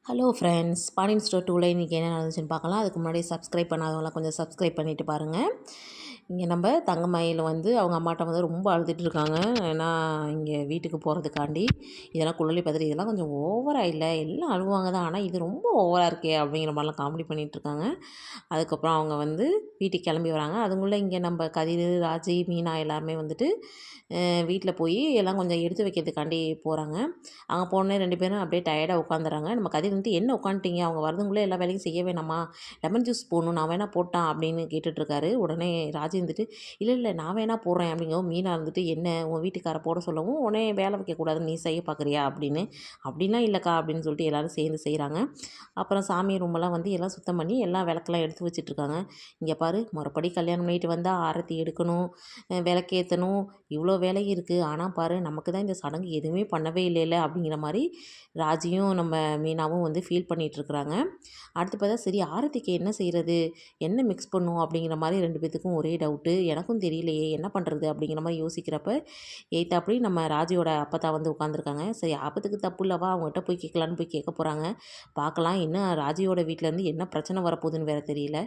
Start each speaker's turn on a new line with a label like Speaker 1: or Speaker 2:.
Speaker 1: Hello friends, Pandian store 2ல இன்றைக்கி என்ன நடந்துச்சுன்னு பார்க்கலாம். அதுக்கு முன்னாடி சப்ஸ்கிரைப் பண்ணாதவங்களாம் கொஞ்சம் சப்ஸ்கிரைப் பண்ணிவிட்டு பாருங்கள். இங்கே நம்ம தங்கமயில் வந்து அவங்க அம்மாட்ட வந்து ரொம்ப அழுதுட்டு இருக்காங்க. ஏன்னா இங்கே வீட்டுக்கு போகிறதுக்காண்டி இதெல்லாம் குழலி பத்திரி இதெல்லாம் கொஞ்சம் ஓவராக இல்லை, எல்லாம் அழுவாங்க தான், ஆனால் இது ரொம்ப ஓவராக இருக்கே அப்படிங்கிற மாதிரிலாம் காமெடி பண்ணிகிட்டு இருக்காங்க. அதுக்கப்புறம் அவங்க வந்து வீட்டுக்கு கிளம்பி வராங்க. அதுக்குள்ளே இங்கே நம்ம கதிர், ராஜி, மீனா எல்லாருமே வந்துட்டு வீட்டில் போய் எல்லாம் கொஞ்சம் எடுத்து வைக்கிறதுக்காண்டி போகிறாங்க. அங்கே போனோடனே 2 பேரும் அப்படியே டயர்டாக உட்காந்துறாங்க. நம்ம கதிர் வந்து என்ன உட்காந்துட்டீங்க, அவங்க வரதுக்குள்ளே எல்லா வேலையும் செய்ய வேணாமா, லெமன் ஜூஸ் போடணும் நான் வேணா போட்டா அப்படின்னு கேட்டுட்ருக்காரு. உடனே ராஜி இருந்துட்டு இல்லை இல்லை நான் வேணா போடுறேன் அப்படிங்கவும், மீனா இருந்துட்டு என்ன உன் வீட்டுக்கார போட சொல்லவும் உடனே வேலை வைக்கக்கூடாதுன்னு நீ செய்ய பார்க்குறியா அப்படின்னு. அப்படிலாம் இல்லைக்கா அப்படின்னு சொல்லிட்டு எல்லோரும் சேர்ந்து செய்கிறாங்க. அப்புறம் சாமி ரூமெல்லாம் வந்து எல்லாம் சுத்தம் பண்ணி எல்லாம் விளக்கெல்லாம் எடுத்து வச்சுட்ருக்காங்க. இங்கே பாரு, மறுபடி கல்யாணம் பண்ணிட்டு வந்தால் ஆரத்தி எடுக்கணும், விளக்கேற்றணும், இவ்வளோ வேலை இருக்குது. ஆனால் பாரு, நமக்கு தான் இந்த சடங்கு எதுவுமே பண்ணவே இல்லைல்ல அப்படிங்கிற மாதிரி ராஜியும் நம்ம மீனாவும் வந்து ஃபீல் பண்ணிகிட்ருக்குறாங்க. அடுத்து பார்த்தா சரி ஆரத்திக்கு என்ன செய்கிறது, என்ன மிக்ஸ் பண்ணும் அப்படிங்கிற மாதிரி 2 பேத்துக்கும் ஒரே டவுட்டு. எனக்கும் தெரியலையே என்ன பண்ணுறது அப்படிங்கிற மாதிரி யோசிக்கிறப்ப எய்த்தாப்படி நம்ம ராஜியோட அப்பத்தா வந்து உட்காந்துருக்காங்க. சரி ஆபத்துக்கு தப்பு இல்லவா, அவங்ககிட்ட போய் கேட்கலான்னு போய் கேட்க போகிறாங்க. பார்க்கலாம் இன்னும் ராஜியோட வீட்டிலேருந்து என்ன பிரச்சனை வரப்போகுதுன்னு வேறு தெரியல.